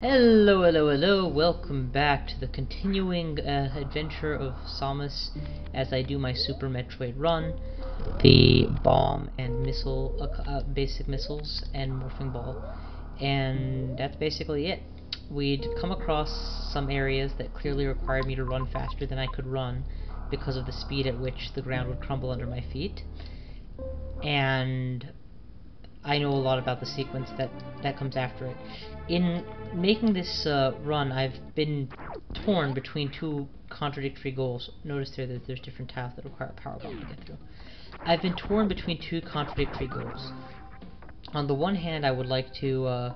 Hello, hello, hello, welcome back to the continuing adventure of Samus as I do my Super Metroid run, the bomb and missile, basic missiles and morphing ball, and that's basically it. We'd come across some areas that clearly required me to run faster than I could run because of the speed at which the ground would crumble under my feet, and I know a lot about the sequence that comes after it. In making this run, I've been torn between two contradictory goals. Notice there that there's different tiles that require a power bomb to get through. I've been torn between two contradictory goals. On the one hand, I would like to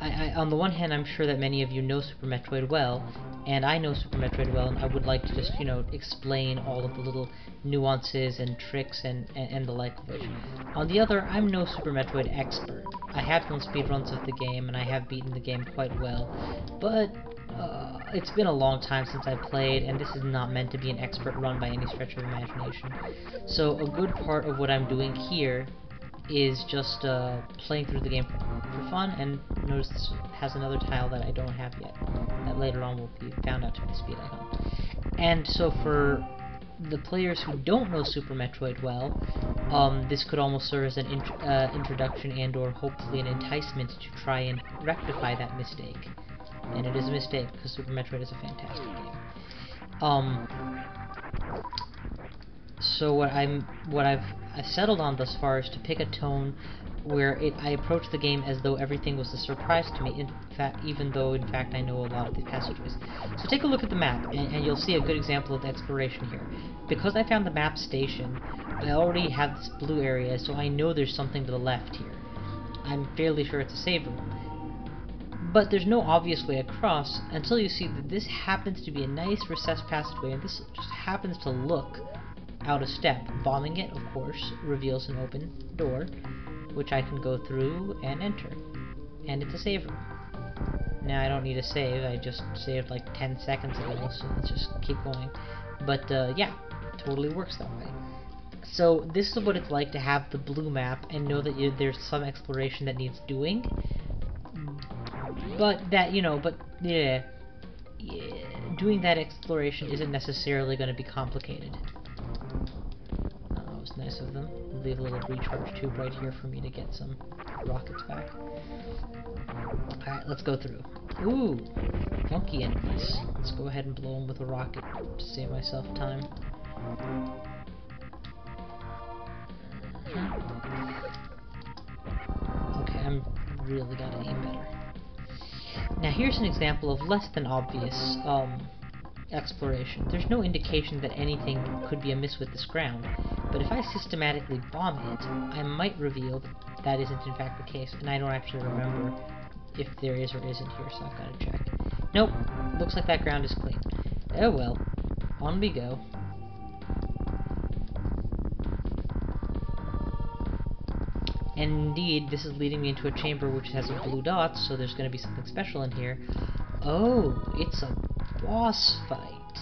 on the one hand, I'm sure that many of you know Super Metroid well, and I know Super Metroid well, and I would like to just, explain all of the little nuances and tricks and the like of which. On the other, I'm no Super Metroid expert. I have done speedruns of the game, and I have beaten the game quite well, but it's been a long time since I played, and this is not meant to be an expert run by any stretch of imagination. So a good part of what I'm doing here is just playing through the game for fun, and notice this has another tile that I don't have yet, that later on will be found out to be the speed icon. And so for the players who don't know Super Metroid well, this could almost serve as an introduction and or hopefully an enticement to try and rectify that mistake. And it is a mistake, because Super Metroid is a fantastic game. So what I've settled on thus far is to pick a tone where I approach the game as though everything was a surprise to me, even though in fact I know a lot of the passageways. So take a look at the map, and you'll see a good example of exploration here. Because I found the map station, I already have this blue area, so I know there's something to the left here. I'm fairly sure it's a save room. But there's no obvious way across until you see that this happens to be a nice recessed passageway, and this just happens to look out of step. Bombing it, of course, reveals an open door, which I can go through and enter. And it's a save room. Now I don't need a save, I just saved like 10 seconds ago, so let's just keep going. But yeah, totally works that way. So this is what it's like to have the blue map and know that there's some exploration that needs doing. But that, yeah, doing that exploration isn't necessarily going to be complicated. That was nice of them. Leave a little recharge tube right here for me to get some rockets back. Alright, let's go through. Ooh, funky enemies. Let's go ahead and blow them with a rocket to save myself time. Okay, I'm really gotta aim better. Now here's an example of less than obvious exploration. There's no indication that anything could be amiss with this ground, but if I systematically bomb it, I might reveal that that isn't in fact the case, and I don't actually remember if there is or isn't here, so I've got to check. Nope, looks like that ground is clean. Oh well, on we go. And indeed, this is leading me into a chamber which has a blue dot, so there's going to be something special in here. Oh, it's a boss fight,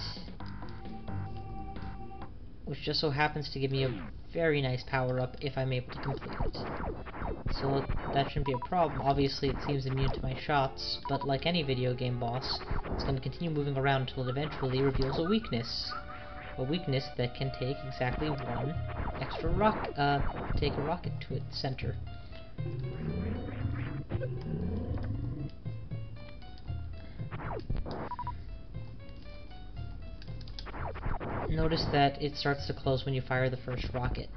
which just so happens to give me a very nice power-up if I'm able to complete it. So that shouldn't be a problem. Obviously, it seems immune to my shots, but like any video game boss, it's going to continue moving around until it eventually reveals a weakness. A weakness that can take exactly one extra take a rocket to its center. Notice that it starts to close when you fire the first rocket,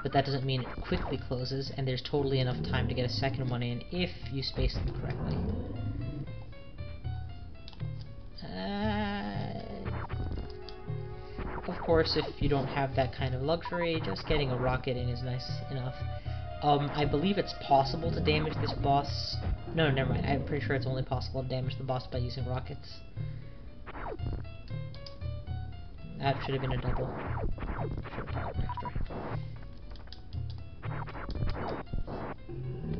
but that doesn't mean it quickly closes, and there's totally enough time to get a second one in if you space them correctly. Of course, if you don't have that kind of luxury, just getting a rocket in is nice enough. I believe it's possible to damage this boss. No, never mind. I'm pretty sure it's only possible to damage the boss by using rockets. That should have been a double. Should have fired an extra.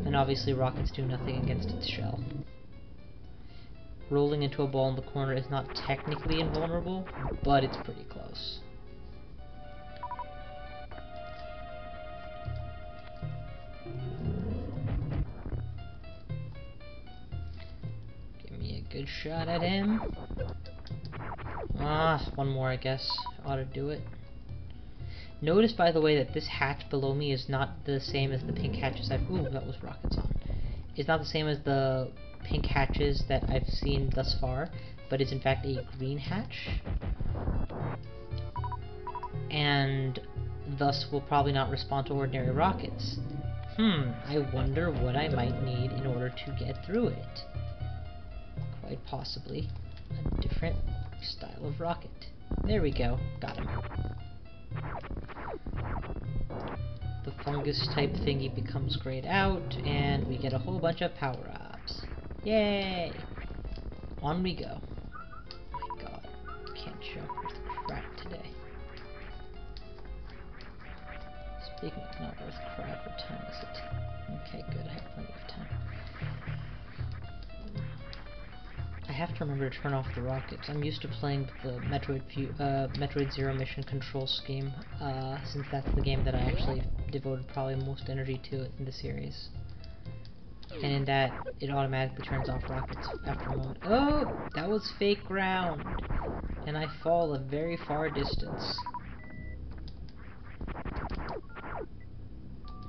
And obviously rockets do nothing against its shell. Rolling into a ball in the corner is not technically invulnerable, but it's pretty close. Good shot at him. Ah, one more, I guess. Ought to do it. Notice, by the way, that this hatch below me is not the same as the pink hatches I've... Ooh, that was rockets on. It's not the same as the pink hatches that I've seen thus far, but it's in fact a green hatch. And thus will probably not respond to ordinary rockets. I wonder what I might need in order to get through it. Quite possibly a different style of rocket. There we go. Got him. The fungus type thingy becomes grayed out, and we get a whole bunch of power-ups. Yay! On we go. Oh my god. Can't jump worth crap today. Speaking of not worth crap, what time is it? Okay, good. I have plenty of time. I have to remember to turn off the rockets. I'm used to playing the Metroid Zero mission control scheme, since that's the game that I actually devoted probably most energy to in the series. And in that, it automatically turns off rockets after a moment. Oh! That was fake ground! And I fall a very far distance.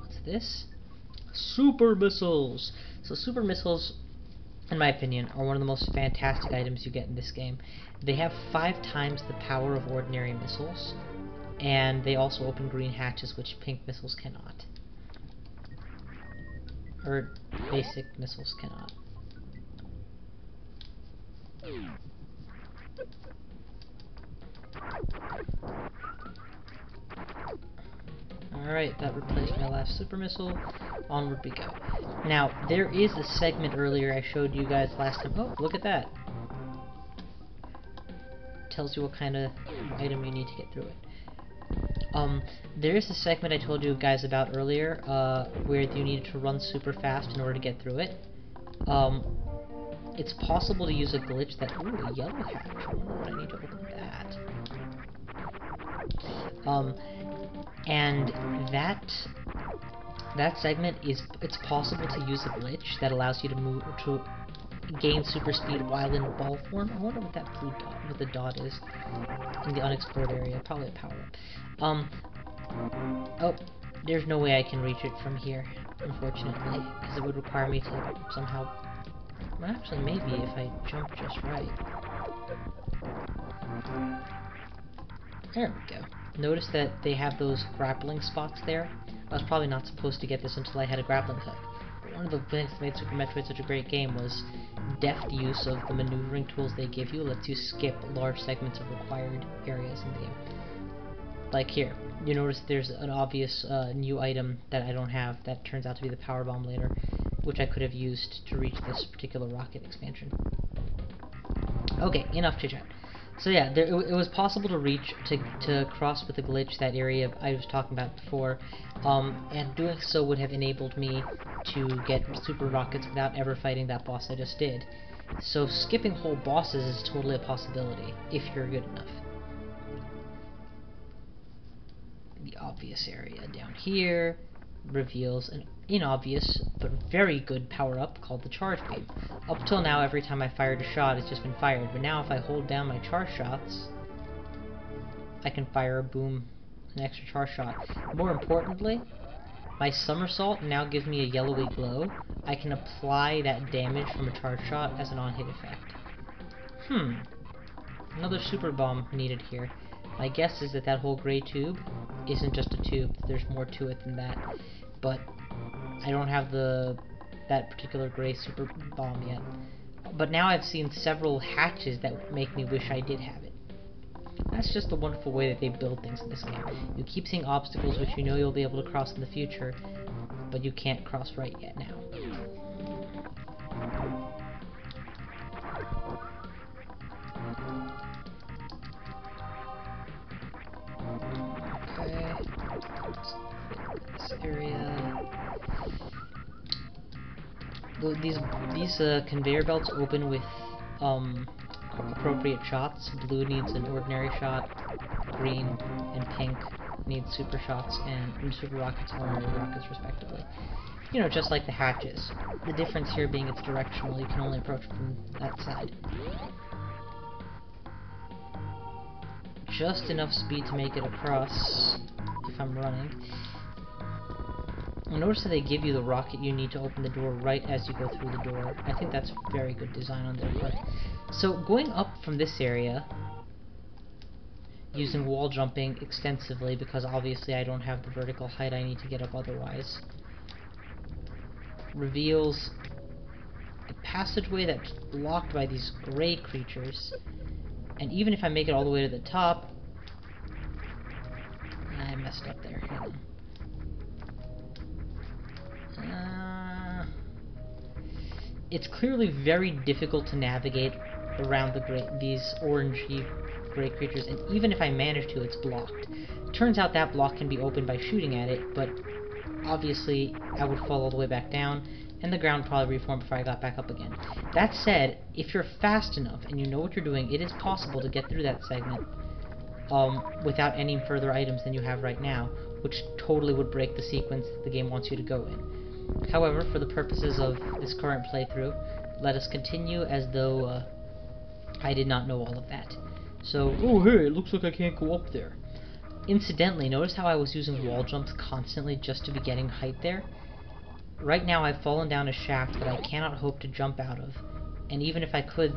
What's this? Super missiles! So super missiles, in my opinion, are one of the most fantastic items you get in this game. They have 5 times the power of ordinary missiles, and they also open green hatches, which pink missiles cannot. Or basic missiles cannot. Alright, that replaced my last super missile. Onward we go. Now, there is a segment earlier I showed you guys last time. Oh, look at that. Tells you what kind of item you need to get through it. There is a segment I told you guys about earlier, where you needed to run super fast in order to get through it. It's possible to use a glitch that... Ooh, a yellow hatch. I wonder what I need to open that. And that segment it's possible to use a glitch that allows you to gain super speed while in ball form. I wonder what that blue dot, what the dot is in the unexplored area. Probably a power-up. Oh, there's no way I can reach it from here, unfortunately, because it would require me to somehow... Well, actually, maybe if I jump just right. There we go. Notice that they have those grappling spots there. I was probably not supposed to get this until I had a grappling hook. But one of the things that made Super Metroid such a great game was deft use of the maneuvering tools they give you. Lets you skip large segments of required areas in the game. Like here, you notice there's an obvious new item that I don't have that turns out to be the power bomb later, which I could have used to reach this particular rocket expansion. Okay, enough chit-chat. So yeah, it was possible to reach, to cross with a glitch that area I was talking about before, and doing so would have enabled me to get super rockets without ever fighting that boss I just did. So skipping whole bosses is totally a possibility, if you're good enough. The obvious area down here reveals an inobvious but very good power-up called the charge beam. Up till now, every time I fired a shot, it's just been fired, but now if I hold down my charge shots, I can fire a boom, an extra charge shot. More importantly, my somersault now gives me a yellowy glow. I can apply that damage from a charge shot as an on-hit effect. Another super bomb needed here. My guess is that whole gray tube isn't just a tube. There's more to it than that. But I don't have that particular gray super bomb yet. But now I've seen several hatches that make me wish I did have it. That's just the wonderful way that they build things in this game. You keep seeing obstacles which you know you'll be able to cross in the future, but you can't cross right yet now. Okay. This area. These conveyor belts open with appropriate shots. Blue needs an ordinary shot, green and pink needs super shots, and super rockets and ordinary rockets respectively. You know, just like the hatches. The difference here being it's directional, you can only approach from that side. Just enough speed to make it across if I'm running. Notice that they give you the rocket you need to open the door right as you go through the door. I think that's very good design on their part. So going up from this area, using wall jumping extensively, because obviously I don't have the vertical height I need to get up otherwise, reveals a passageway that's blocked by these gray creatures. And even if I make it all the way to the top, I messed up there. Hang on. It's clearly very difficult to navigate around these orangey gray creatures, and even if I manage to, it's blocked. Turns out that block can be opened by shooting at it, but obviously I would fall all the way back down, and the ground probably reformed before I got back up again. That said, if you're fast enough and you know what you're doing, it is possible to get through that segment without any further items than you have right now, which totally would break the sequence that the game wants you to go in. However, for the purposes of this current playthrough, let us continue as though I did not know all of that. So, oh hey, it looks like I can't go up there. Incidentally, notice how I was using wall jumps constantly just to be getting height there? Right now I've fallen down a shaft that I cannot hope to jump out of, and even if I could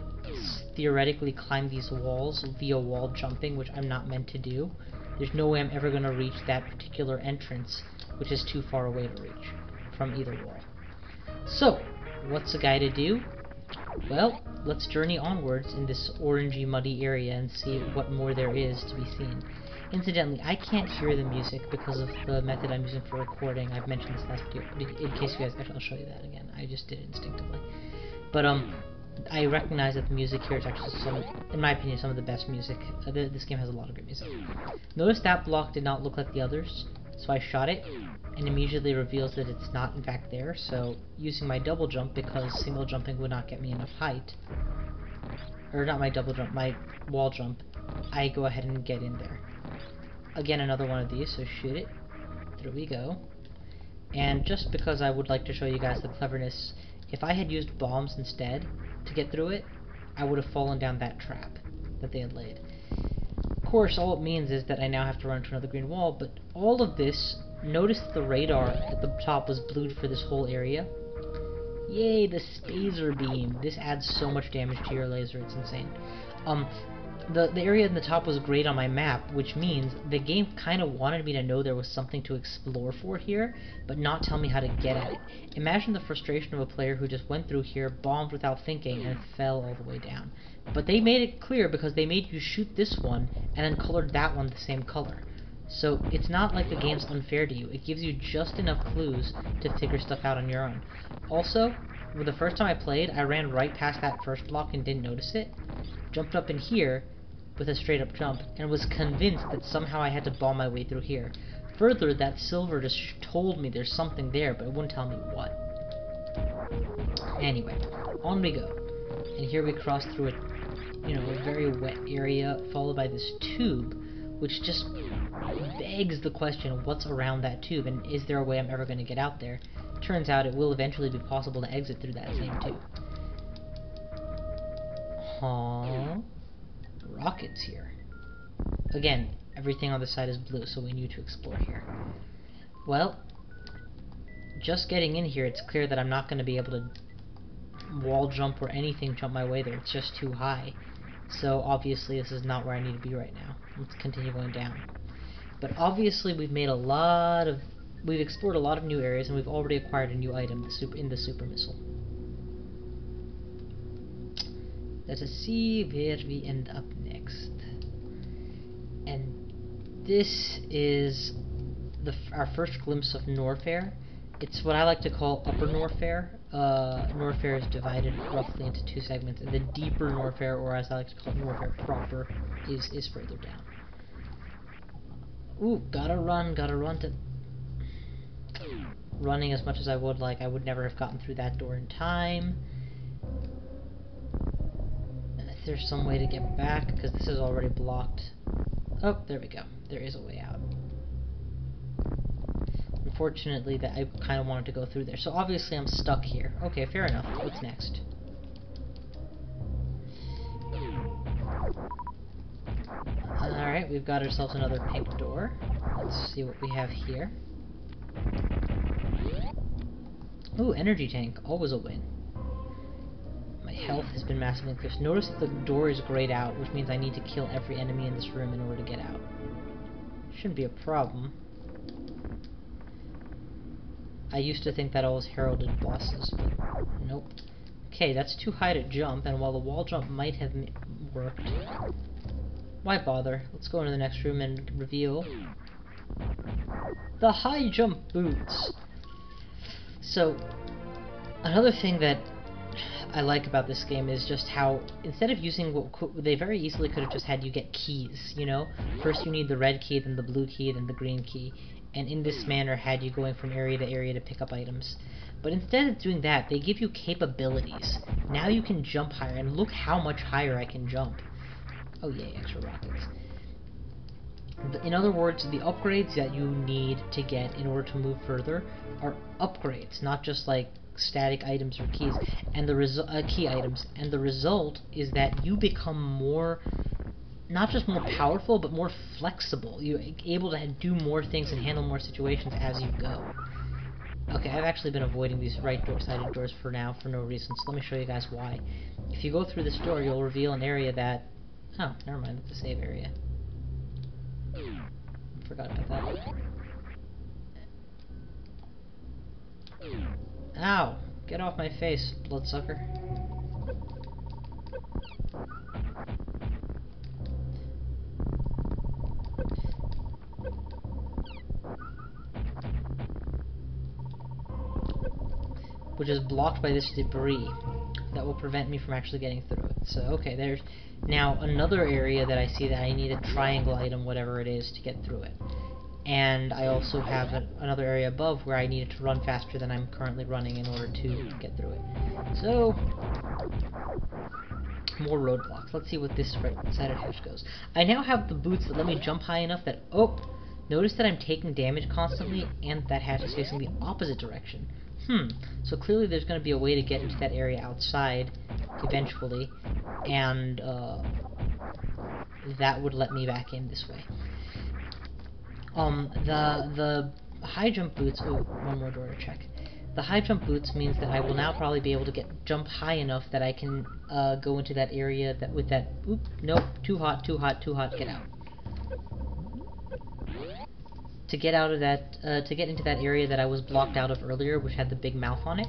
theoretically climb these walls via wall jumping, which I'm not meant to do, there's no way I'm ever going to reach that particular entrance, which is too far away to reach from either wall. So, what's a guy to do? Well, let's journey onwards in this orangey muddy area and see what more there is to be seen. Incidentally, I can't hear the music because of the method I'm using for recording. I've mentioned this last video, but in case you guys, actually, I'll show you that again. I just did it instinctively. But I recognize that the music here is actually in my opinion, some of the best music. This game has a lot of great music. Notice that block did not look like the others, so I shot it, and immediately reveals that it's not in fact there, so using my double jump, because single jumping would not get me enough height, or not my double jump, my wall jump, I go ahead and get in there. Again, another one of these, so shoot it. There we go. And just because I would like to show you guys the cleverness, if I had used bombs instead to get through it, I would have fallen down that trap that they had laid. Of course, all it means is that I now have to run to another green wall, but all of this, notice the radar at the top was blued for this whole area. Yay, the spazer beam. This adds so much damage to your laser, it's insane. The area in the top was great on my map, which means the game kind of wanted me to know there was something to explore for here, but not tell me how to get at it. Imagine the frustration of a player who just went through here, bombed without thinking, and fell all the way down. But they made it clear because they made you shoot this one, and then colored that one the same color. So it's not like the game's unfair to you. It gives you just enough clues to figure stuff out on your own. Also, the first time I played, I ran right past that first block and didn't notice it. Jumped up in here with a straight up jump, and was convinced that somehow I had to bomb my way through here. Further, that silver just told me there's something there, but it wouldn't tell me what. Anyway, on we go. And here we cross through a very wet area, followed by this tube, which just begs the question of what's around that tube, and is there a way I'm ever going to get out there? Turns out it will eventually be possible to exit through that same tube. Huh? Rockets here. Again, everything on the side is blue, so we need to explore here. Well, just getting in here, it's clear that I'm not going to be able to wall jump or anything jump my way there. It's just too high. So obviously this is not where I need to be right now. Let's continue going down. But obviously we've explored a lot of new areas, and we've already acquired a new item in the super missile. Let us see where we end up next. And this is our first glimpse of Norfair. It's what I like to call Upper Norfair. Norfair is divided roughly into two segments, and the deeper Norfair, or as I like to call it, Norfair proper, is further down. Ooh, gotta run to... Running as much as I would like, I would never have gotten through that door in time. If there's some way to get back, because this is already blocked. Oh, there we go. There is a way out. unfortunately, that I kind of wanted to go through there. So obviously I'm stuck here. Okay, fair enough. What's next? Alright, we've got ourselves another pink door. Let's see what we have here. Ooh, energy tank. Always a win. My health has been massively increased. Notice that the door is grayed out, which means I need to kill every enemy in this room in order to get out. Shouldn't be a problem. I used to think that all was heralded bosses, but nope. Okay, that's too high to jump, and while the wall jump might have worked, why bother? Let's go into the next room and reveal the high jump boots. So, another thing that I like about this game is just how, instead of using what they very easily could have just had you get keys, you know? First you need the red key, then the blue key, then the green key, and in this manner had you going from area to area to pick up items. But instead of doing that, they give you capabilities. Now you can jump higher, and look how much higher I can jump. Oh yay, extra rockets. In other words, the upgrades that you need to get in order to move further are upgrades, not just like static items or keys, and the key items. And the result is that you become more, not just more powerful, but more flexible. You're able to do more things and handle more situations as you go. Okay, I've actually been avoiding these right-sided doors for now for no reason, so let me show you guys why. If you go through this door, you'll reveal an area that... Oh, never mind, it's a save area. Forgot about that. Ow! Get off my face, bloodsucker. Which is blocked by this debris that will prevent me from actually getting through it. So, okay, there's now another area that I see that I need a triangle item, whatever it is, to get through it. And I also have another area above where I needed to run faster than I'm currently running in order to get through it. So, more roadblocks. Let's see what this right-sided hatch goes. I now have the boots that let me jump high enough that... Oh! Notice that I'm taking damage constantly, and that hatch is facing the opposite direction. So clearly there's going to be a way to get into that area outside, eventually, and that would let me back in this way. The high jump boots... Oh, one more door to check. The high jump boots means that I will now probably be able to jump high enough that I can go into that area that with that... Oop, nope, too hot, too hot, too hot, get out. To get out of that, to get into that area that I was blocked out of earlier, which had the big mouth on it,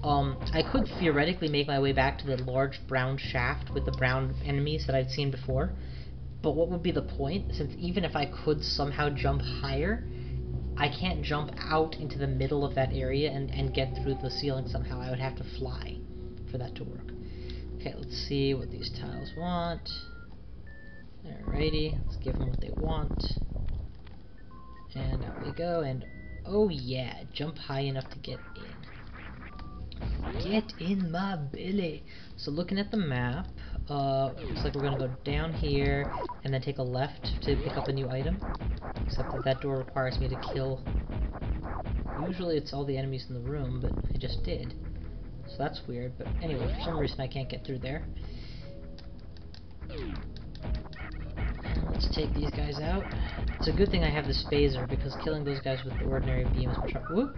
I could theoretically make my way back to the large brown shaft with the brown enemies that I'd seen before, but what would be the point, since even if I could somehow jump higher, I can't jump out into the middle of that area and get through the ceiling somehow. I would have to fly for that to work. Okay, let's see what these tiles want. Alrighty, let's give them what they want. And out we go, and oh yeah, jump high enough to get in. Get in my belly! So looking at the map, looks like we're gonna go down here, and then take a left to pick up a new item. Except that that door requires me to kill... Usually it's all the enemies in the room, but I just did. So that's weird, but anyway, for some reason I can't get through there. Let's take these guys out. It's a good thing I have this phaser, because killing those guys with the ordinary beam is much harder. Whoop!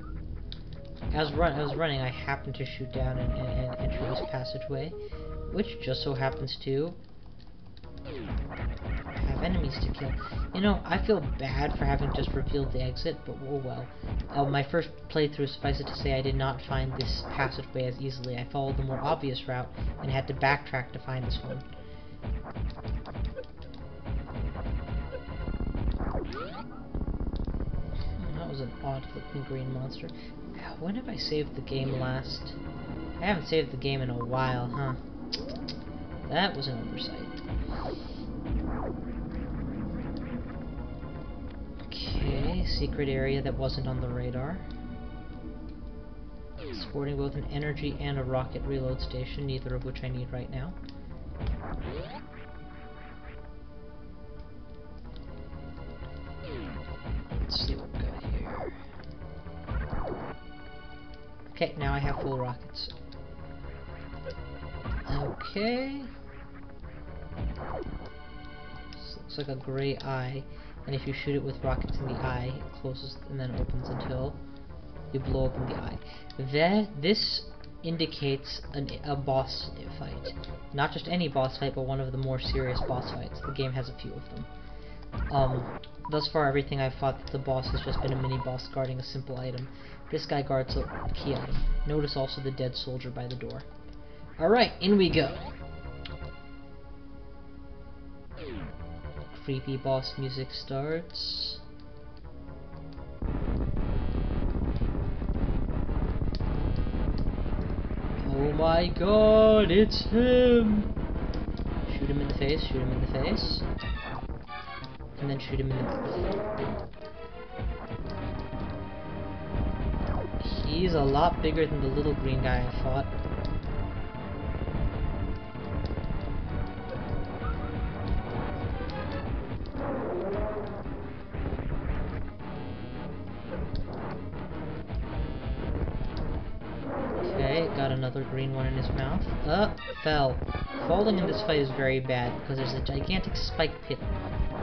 As I was running, I happened to shoot down and enter this passageway, which just so happens to have enemies to kill. You know, I feel bad for having just revealed the exit, but oh well. My first playthrough, suffice it to say, I did not find this passageway as easily. I followed the more obvious route and had to backtrack to find this one. That was an odd-looking green monster. When have I saved the game last? I haven't saved the game in a while, huh? That was an oversight. Okay, secret area that wasn't on the radar. Sporting both an energy and a rocket reload station, neither of which I need right now. Let's see what we got here. Okay, now I have full rockets. Okay. This looks like a gray eye, and if you shoot it with rockets in the eye, it closes and then opens until you blow open the eye. This indicates a boss fight. Not just any boss fight, but one of the more serious boss fights. The game has a few of them. Thus far, everything I've fought, the boss has just been a mini-boss guarding a simple item. This guy guards a key item. Notice also the dead soldier by the door. Alright, in we go. Creepy boss music starts. Oh my god, it's him! Shoot him in the face, shoot him in the face. And then shoot him in the mouth. He's a lot bigger than the little green guy I fought. Okay, got another green one in his mouth. Fell. Falling in this fight is very bad because there's a gigantic spike pit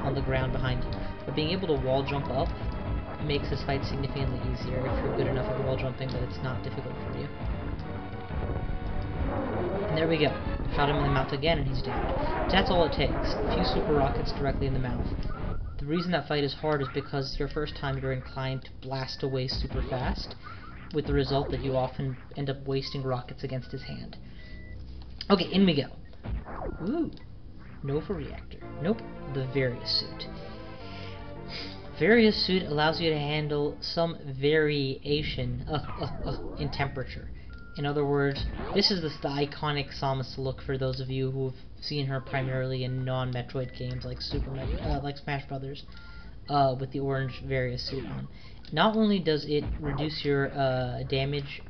on the ground behind you. But being able to wall jump up makes this fight significantly easier if you're good enough at wall jumping that it's not difficult for you. And there we go. Shot him in the mouth again and he's down. That's all it takes. A few super rockets directly in the mouth. The reason that fight is hard is because your first time you're inclined to blast away super fast, with the result that you often end up wasting rockets against his hand. Okay, in we go. Ooh. No for reactor. Nope. The Various suit. Various suit allows you to handle some variation in temperature. In other words, this is the iconic Samus look for those of you who have seen her primarily in non-Metroid games like like Smash Brothers, with the orange Various suit on. Not only does it reduce your damage,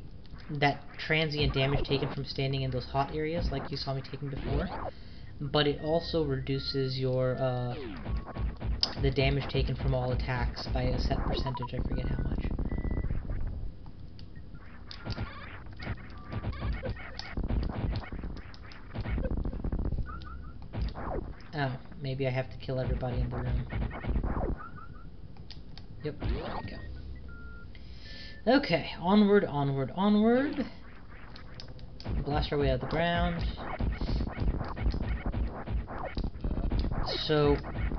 that transient damage taken from standing in those hot areas like you saw me taking before, but it also reduces your the damage taken from all attacks by a set percentage. I forget how much. Oh, maybe I have to kill everybody in the room. Yep, there we go. Okay, onward, onward, onward. Blast our way out of the ground. So,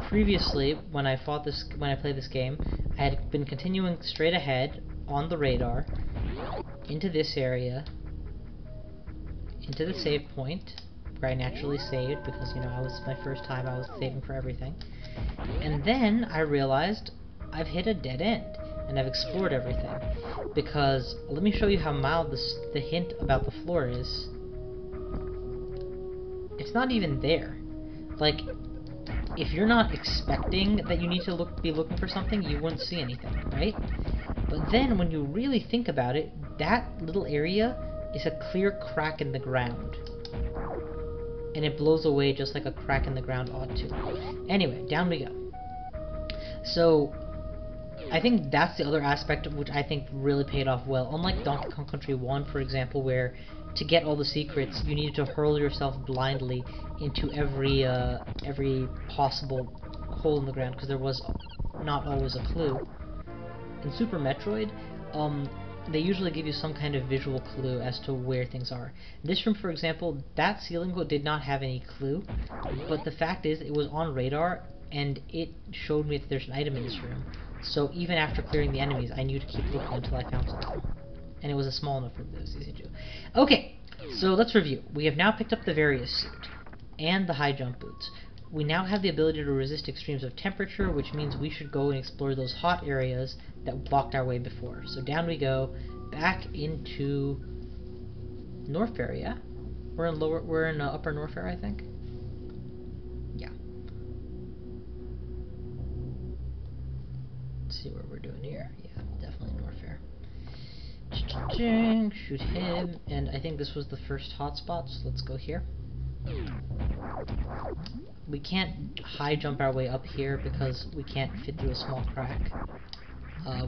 previously, when I played this game, I had been continuing straight ahead on the radar into this area, into the save point, where I naturally saved because, you know, it was my first time, I was saving for everything. And then I realized I've hit a dead end, and I've explored everything. Because, let me show you how mild the hint about the floor is. It's not even there. Like, if you're not expecting that you need to be looking for something, you wouldn't see anything, right? But then, when you really think about it, that little area is a clear crack in the ground. And it blows away just like a crack in the ground ought to. Anyway, down we go. So, I think that's the other aspect of which I think really paid off well. Unlike Donkey Kong Country 1, for example, where to get all the secrets, you needed to hurl yourself blindly into every possible hole in the ground, because there was not always a clue. In Super Metroid, they usually give you some kind of visual clue as to where things are. This room, for example, that ceiling did not have any clue, but the fact is it was on radar, and it showed me that there's an item in this room. So even after clearing the enemies, I knew to keep looking until I found something. And it was a small enough room that it was easy to do. Okay, so let's review. We have now picked up the Various suit and the high jump boots. We now have the ability to resist extremes of temperature, which means we should go and explore those hot areas that blocked our way before. So down we go, back into Norfair, yeah? We're in Upper Norfair, I think? Yeah. Let's see what we're doing here. Yeah, definitely Norfair. Shoot him, and I think this was the first hotspot, so let's go here. We can't high jump our way up here because we can't fit through a small crack.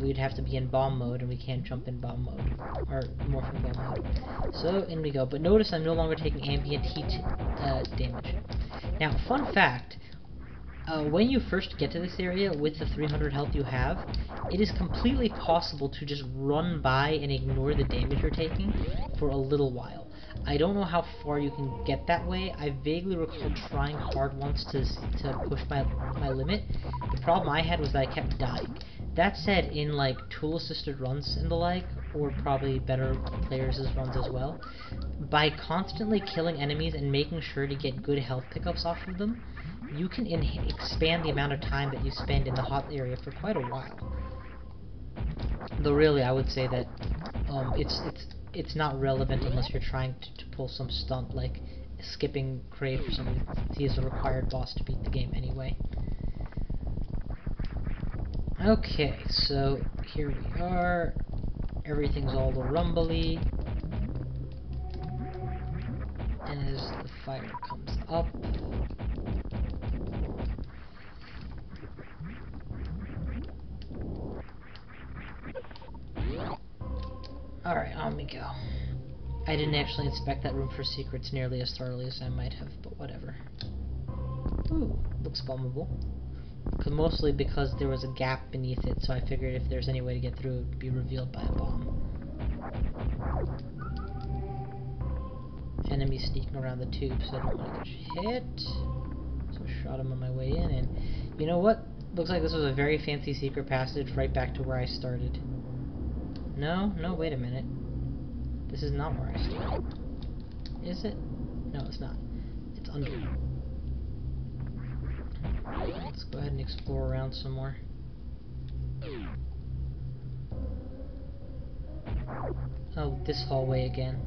we'd have to be in bomb mode, and we can't jump in bomb mode, or morph in bomb mode. So, in we go. But notice I'm no longer taking ambient heat damage. Now, fun fact, when you first get to this area with the 300 health you have, it is completely possible to just run by and ignore the damage you're taking for a little while. I don't know how far you can get that way. I vaguely recall trying hard once to push my limit. The problem I had was that I kept dying. That said, in like tool-assisted runs and the like, or probably better players' runs as well, by constantly killing enemies and making sure to get good health pickups off of them, you can expand the amount of time that you spend in the hot area for quite a while. Though really, I would say that it's not relevant unless you're trying to pull some stunt like skipping Crave for some reason. He is a required boss to beat the game anyway. Okay, so here we are. Everything's all rumbly. And as the fire comes up, alright, on we go. I didn't actually inspect that room for secrets nearly as thoroughly as I might have, but whatever. Ooh, looks bombable. Mostly because there was a gap beneath it, so I figured if there's any way to get through, it would be revealed by a bomb. Enemy sneaking around the tube, so I don't want to get hit. So I shot him on my way in, and you know what? Looks like this was a very fancy secret passage right back to where I started. No, wait a minute. This is not where I started. Is it? No, it's not. It's under. Let's go ahead and explore around some more. Oh, this hallway again.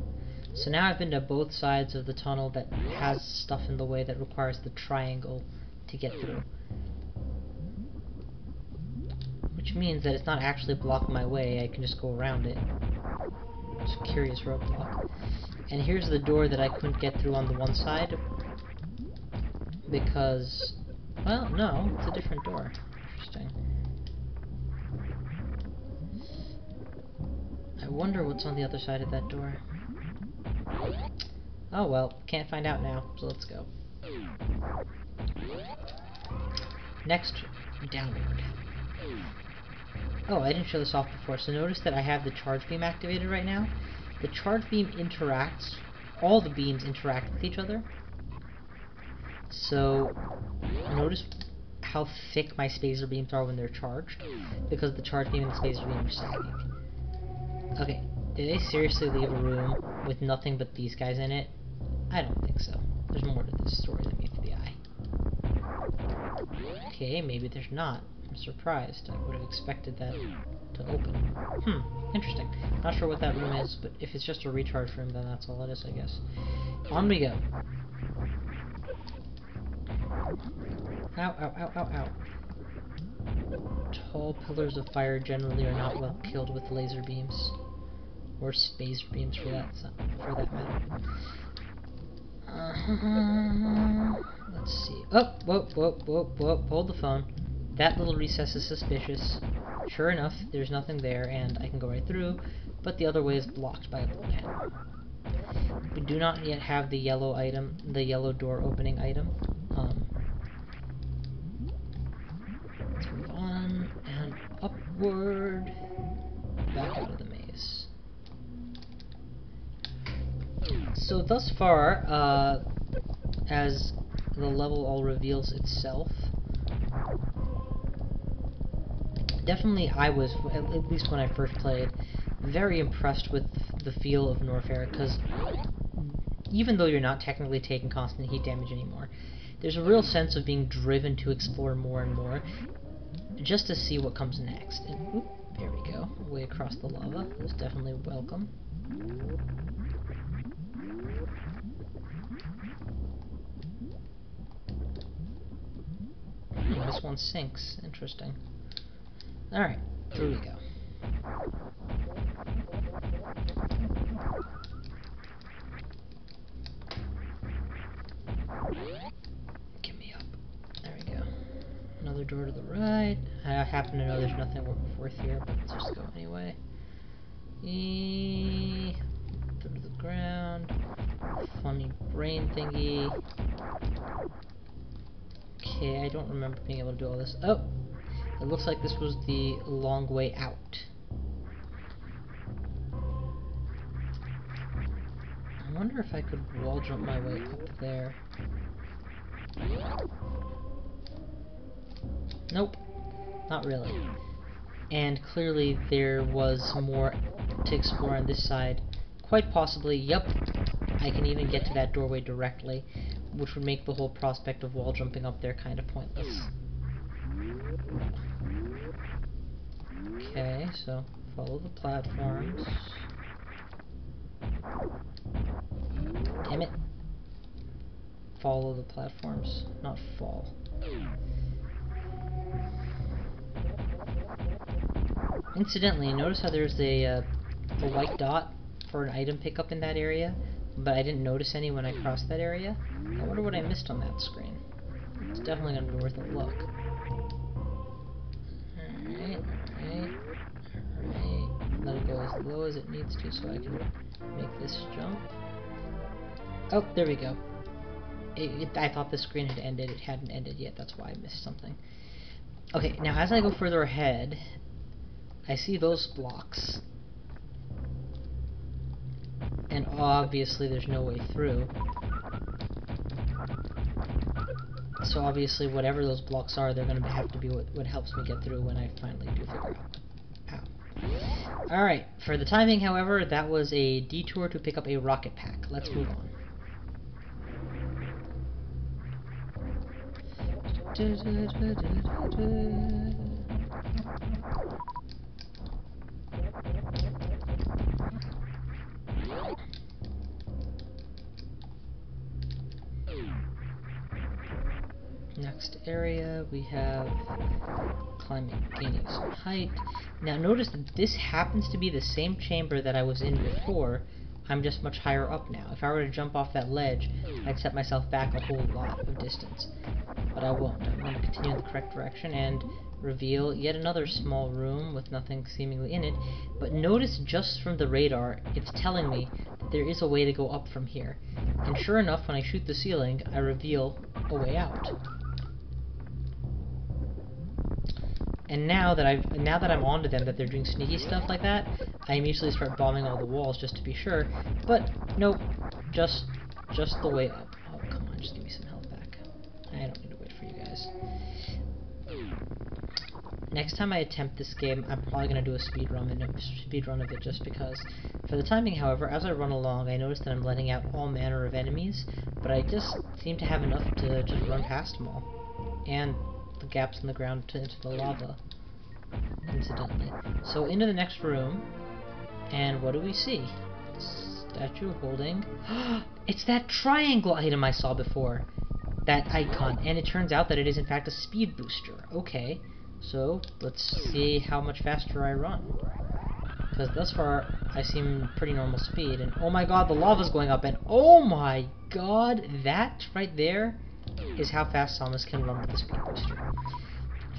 So now I've been to both sides of the tunnel that has stuff in the way that requires the triangle to get through. Which means that it's not actually blocking my way, I can just go around it. It's a curious roadblock. And here's the door that I couldn't get through on the one side. Because, well, no, it's a different door. Interesting. I wonder what's on the other side of that door. Oh well, can't find out now, so let's go. Next, downward. Oh, I didn't show this off before, so notice that I have the charge beam activated right now. The charge beam interacts, all the beams interact with each other. So, notice how thick my spacer beams are when they're charged, because the charge beam and the spacer beam are sagging. Okay, did they seriously leave a room with nothing but these guys in it? I don't think so. There's more to this story than meets the eye. Okay, maybe there's not. I'm surprised. I would have expected that to open. Interesting. Not sure what that room is, but if it's just a recharge room, then that's all it is, I guess. On we go. Ow, ow, ow, ow, ow. Tall pillars of fire generally are not well killed with laser beams. Or space beams for that matter. Let's see. Oh, whoa, hold the phone. That little recess is suspicious. Sure enough, there's nothing there, and I can go right through, but the other way is blocked by a bullpen. We do not yet have the yellow item, the yellow door opening item. Let's move on, and upward, back out of the maze. So thus far, as the level all reveals itself, definitely I was, at least when I first played, very impressed with the feel of Norfair, because even though you're not technically taking constant heat damage anymore, there's a real sense of being driven to explore more and more, just to see what comes next. And, oop, there we go, way across the lava. That's definitely welcome. This one sinks. Interesting. Alright, through we go. Get me up. There we go. another door to the right. I happen to know there's nothing worth here, but let's just go anyway. Through the ground. Funny brain thingy. Okay, I don't remember being able to do all this. Oh! It looks like this was the long way out. I wonder if I could wall jump my way up there. Nope. Not really. And clearly there was more to explore on this side. Quite possibly, yep, I can even get to that doorway directly, which would make the whole prospect of wall jumping up there kind of pointless. Okay, so follow the platforms. Damn it. Follow the platforms, not fall. Incidentally, notice how there's a white dot for an item pickup in that area, but I didn't notice any when I crossed that area. I wonder what I missed on that screen. It's definitely going to be worth a look. Alright. Let it go as low as it needs to so I can make this jump. Oh, there we go. I thought the screen had ended. It hadn't ended yet. That's why I missed something. Okay, now as I go further ahead, I see those blocks. And obviously there's no way through. So obviously whatever those blocks are, they're going to have to be what helps me get through when I finally do figure out how. Alright, for the timing, however, that was a detour to pick up a rocket pack. Let's move on. Next area, we have climbing, gaining some height. Now notice that this happens to be the same chamber that I was in before. I'm just much higher up now. If I were to jump off that ledge, I'd set myself back a whole lot of distance. But I won't. I'm going to continue in the correct direction and reveal yet another small room with nothing seemingly in it. But notice just from the radar, it's telling me that there is a way to go up from here. And sure enough, when I shoot the ceiling, I reveal a way out. And now that I'm onto them, that they're doing sneaky stuff like that, I immediately start bombing all the walls just to be sure. But nope, just the way up. Oh come on, just give me some health back. I don't need to wait for you guys. Next time I attempt this game, I'm probably gonna do a speed run of it just because. For the timing, however, as I run along, I notice that I'm letting out all manner of enemies, but I just seem to have enough to just run past them all. And the gaps in the ground into the lava, incidentally. So into the next room, and what do we see? Statue holding... It's that triangle item I saw before! That icon, and it turns out that it is in fact a speed booster. Okay, so let's see how much faster I run. Because thus far, I seem pretty normal speed, and oh my god, the lava's going up, and oh my god, that right there is how fast Samus can run with the speed booster.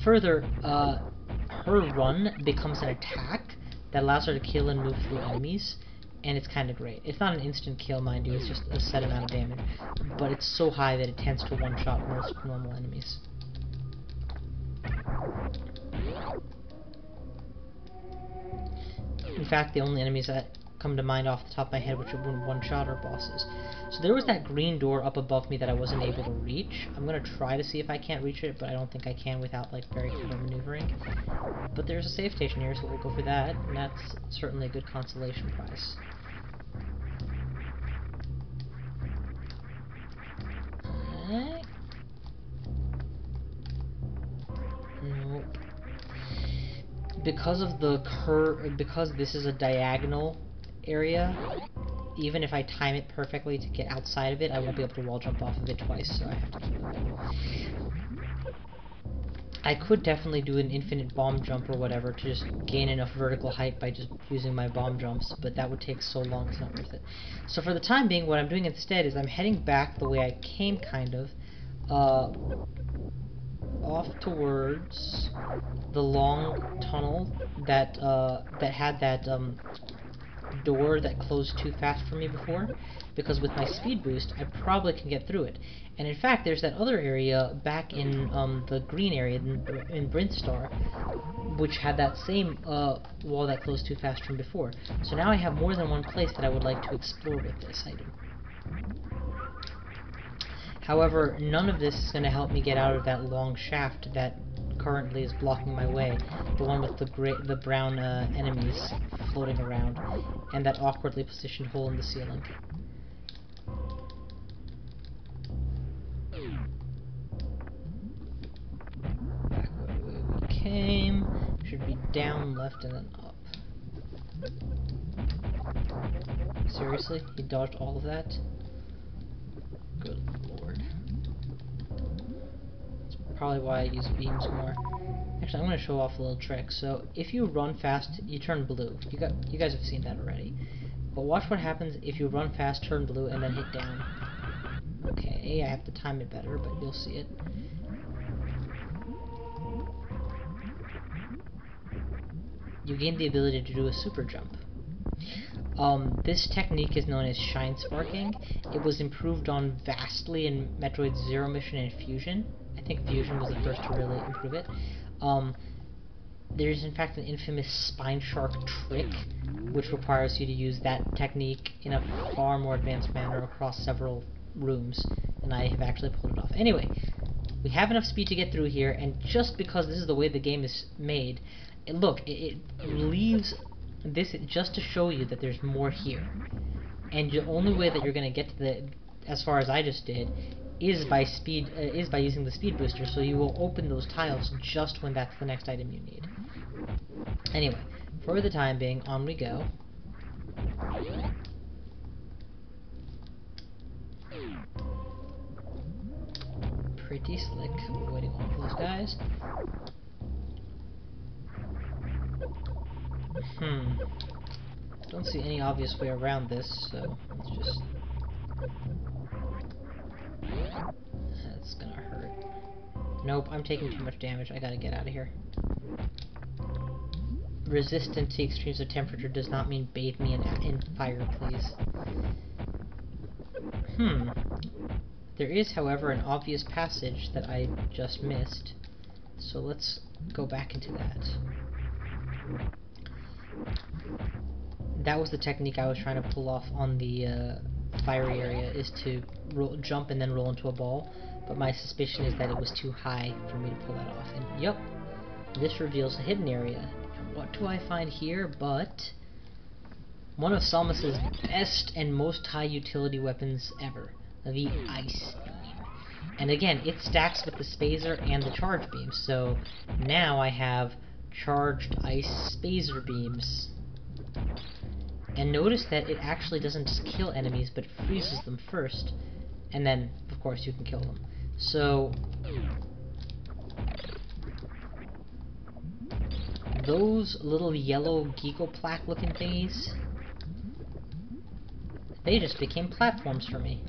Further, her run becomes an attack that allows her to kill and move through enemies, and it's kind of great. It's not an instant kill, mind you, it's just a set amount of damage, but it's so high that it tends to one-shot most normal enemies. In fact, the only enemies that come to mind off the top of my head which would one-shot are bosses. So there was that green door up above me that I wasn't able to reach. I'm going to try to see if I can't reach it, but I don't think I can without like very clever maneuvering. But there's a save station here, so we'll go for that, and that's certainly a good consolation prize. Alright. Nope. Because of the because this is a diagonal area, even if I time it perfectly to get outside of it, I won't be able to wall jump off of it twice, so I have to keep moving. I could definitely do an infinite bomb jump or whatever to just gain enough vertical height by just using my bomb jumps, but that would take so long it's not worth it. So for the time being, what I'm doing instead is I'm heading back the way I came, kind of. off towards the long tunnel that that had that door that closed too fast for me before, because with my speed boost I probably can get through it. And in fact, there's that other area back in the green area in Brinthstar, which had that same wall that closed too fast from before. So now I have more than one place that I would like to explore with this item. However, none of this is going to help me get out of that long shaft that currently is blocking my way. The one with the brown enemies floating around, and that awkwardly positioned hole in the ceiling. Back where we came. Should be down, left, and then up. Seriously? He dodged all of that? Good lord. That's probably why I use beams more. Actually, I'm going to show off a little trick. So, if you run fast, you turn blue. You guys have seen that already. But watch what happens if you run fast, turn blue, and then hit down. Okay, I have to time it better, but you'll see it. You gain the ability to do a super jump. This technique is known as shine sparking. It was improved on vastly in Metroid Zero Mission and Fusion. I think Fusion was the first to really improve it. There's in fact an infamous spine shark trick, which requires you to use that technique in a far more advanced manner across several rooms, and I have actually pulled it off. Anyway, we have enough speed to get through here, and just because this is the way the game is made, it leaves this just to show you that there's more here. And the only way that you're going to get to the, as far as I just did, is by using the speed booster, so you will open those tiles just when that's the next item you need. Anyway, for the time being, on we go. Pretty slick, avoiding all of those guys. Don't see any obvious way around this, so let's just... That's gonna hurt. Nope, I'm taking too much damage. I gotta get out of here. Resistant to extremes of temperature does not mean bathe me in fire, please. There is, however, an obvious passage that I just missed, so let's go back into that. That was the technique I was trying to pull off on the fiery area, is to jump and then roll into a ball, but my suspicion is that it was too high for me to pull that off. And yep, this reveals a hidden area. And what do I find here but one of Samus's best and most high utility weapons ever, the Ice Beam. And again, it stacks with the Spazer and the Charge Beam, so now I have charged Ice Spazer Beams. And notice that it actually doesn't just kill enemies, but freezes them first, and then, of course, you can kill them. So, those little yellow Geekoplaque looking thingies, they just became platforms for me.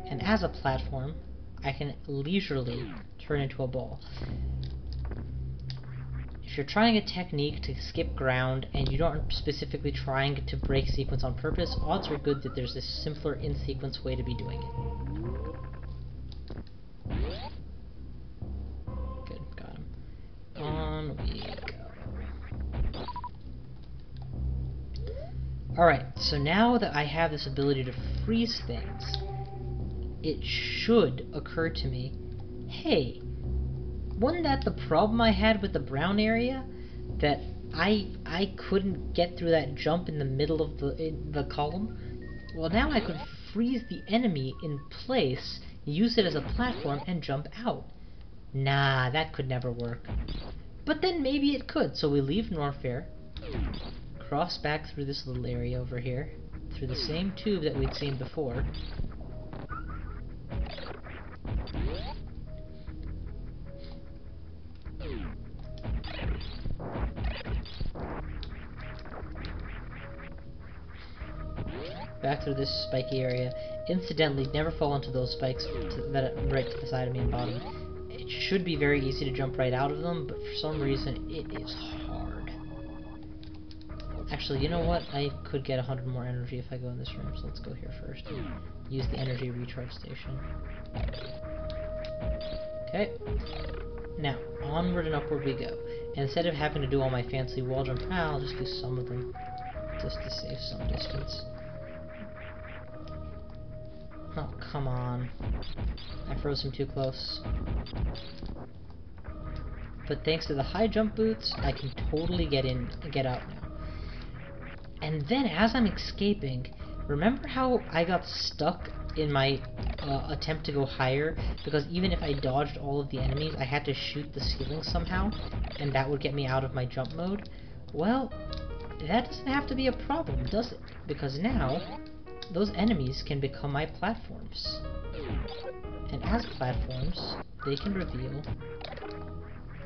And as a platform, I can leisurely turn into a ball. If you're trying a technique to skip ground and you aren't specifically trying to break sequence on purpose, odds are good that there's a simpler in-sequence way to be doing it. Good, got him. On we go. Alright, so now that I have this ability to freeze things, it should occur to me, hey, wasn't that the problem I had with the brown area? That I couldn't get through that jump in the middle of the column? Well, now I could freeze the enemy in place, use it as a platform, and jump out. Nah, that could never work. But then maybe it could, so we leave Norfair, cross back through this little area over here, through the same tube that we'd seen before. back through this spiky area. Incidentally, never fall into those spikes right to the side of me and bottom. It should be very easy to jump right out of them, but for some reason it is hard. Actually, you know what? I could get 100 more energy if I go in this room, so let's go here first and use the energy recharge station. Okay. Now, onward and upward we go. And instead of having to do all my fancy wall jump, I'll just do some of them, just to save some distance. Oh, come on. I froze him too close. But thanks to the high jump boots, I can totally get out now. And then, as I'm escaping, remember how I got stuck in my attempt to go higher? Because even if I dodged all of the enemies, I had to shoot the ceiling somehow, and that would get me out of my jump mode. Well, that doesn't have to be a problem, does it? Because now, those enemies can become my platforms. And as platforms, they can reveal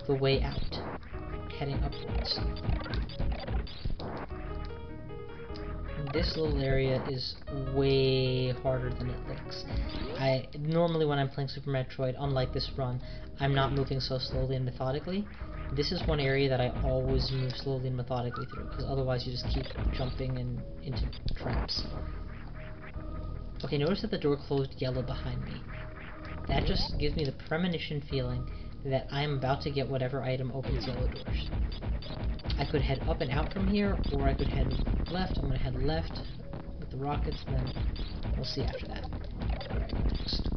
the way out, heading upwards. This little area is way harder than it looks. Normally when I'm playing Super Metroid, unlike this run, I'm not moving so slowly and methodically. This is one area that I always move slowly and methodically through, because otherwise you just keep jumping into traps. Okay, notice that the door closed yellow behind me. That just gives me the premonition feeling that I'm about to get whatever item opens yellow doors. I could head up and out from here, or I could head left. I'm going to head left with the rockets, and then we'll see after that where I go next.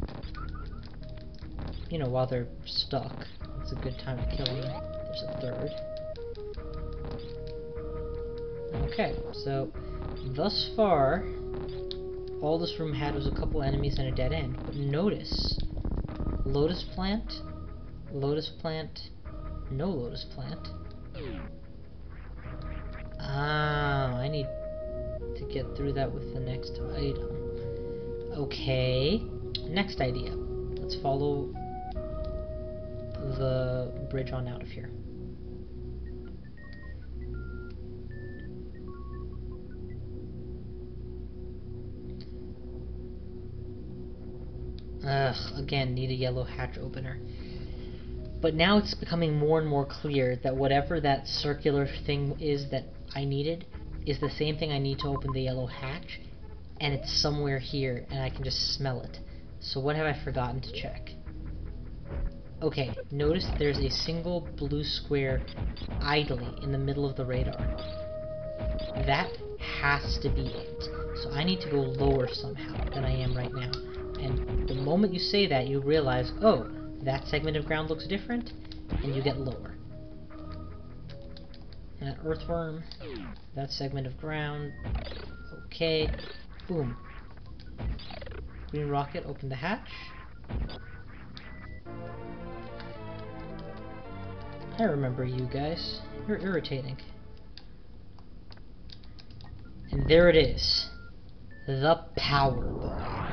You know, while they're stuck, it's a good time to kill them. There's a third. Okay, so thus far, all this room had was a couple enemies and a dead end. But notice, lotus plant, no lotus plant. Ah, I need to get through that with the next item. Okay, next idea. Let's follow the bridge on out of here. Ugh, again, need a yellow hatch opener. But now it's becoming more and more clear that whatever that circular thing is that I needed is the same thing I need to open the yellow hatch, and it's somewhere here, and I can just smell it. So what have I forgotten to check? Okay, notice there's a single blue square idly in the middle of the radar. That has to be it. So I need to go lower somehow than I am right now. And the moment you say that, you realize, oh, that segment of ground looks different, and you get lower. That earthworm, that segment of ground, okay, boom. Green rocket, open the hatch. I remember you guys. You're irritating. And there it is. The power bomb.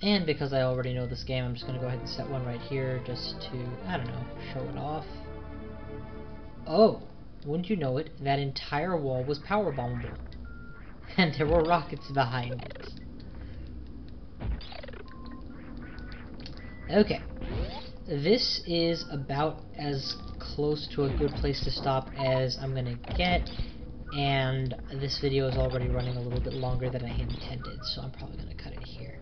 And because I already know this game, I'm just going to go ahead and set one right here just to, I don't know, show it off. Oh, wouldn't you know it, that entire wall was power bombable. And there were rockets behind it. Okay. This is about as close to a good place to stop as I'm going to get. And this video is already running a little bit longer than I intended, so I'm probably going to cut it here.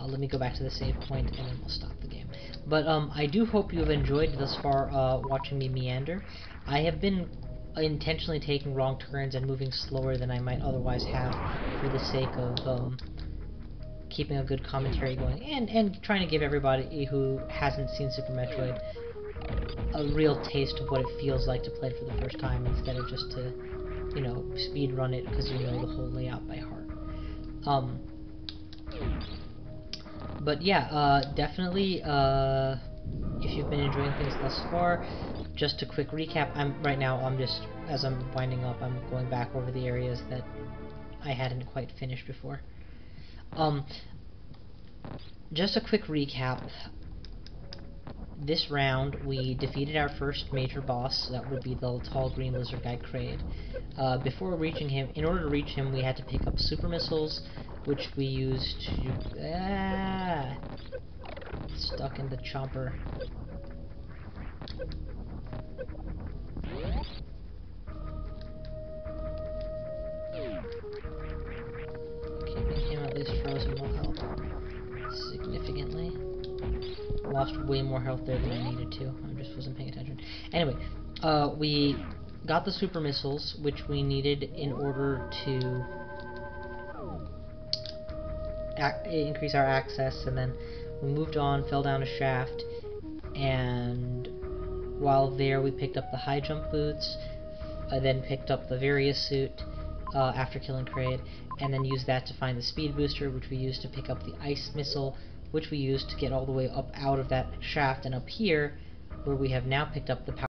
Let me go back to the save point, and then we'll stop the game. But I do hope you've enjoyed thus far watching me meander. I have been intentionally taking wrong turns and moving slower than I might otherwise have for the sake of keeping a good commentary going, and trying to give everybody who hasn't seen Super Metroid a real taste of what it feels like to play it for the first time, instead of just to, you know, speed run it because you know the whole layout by heart. But yeah, definitely, if you've been enjoying things thus far, just a quick recap. Right now, as I'm winding up, I'm going back over the areas that I hadn't quite finished before. Just a quick recap. this round, we defeated our first major boss. That would be the tall green lizard guy, Kraid. Before reaching him, in order to reach him, we had to pick up super missiles, which we used to... Stuck in the chopper. Keeping him at least frozen will help significantly. Lost way more health there than I needed to. I just wasn't paying attention. Anyway, we got the super missiles, which we needed in order to increase our access, and then we moved on, fell down a shaft, and while there we picked up the high jump boots, then picked up the Various suit after killing Kraid, and then used that to find the speed booster, which we used to pick up the ice missile, which we used to get all the way up out of that shaft, and up here, where we have now picked up the power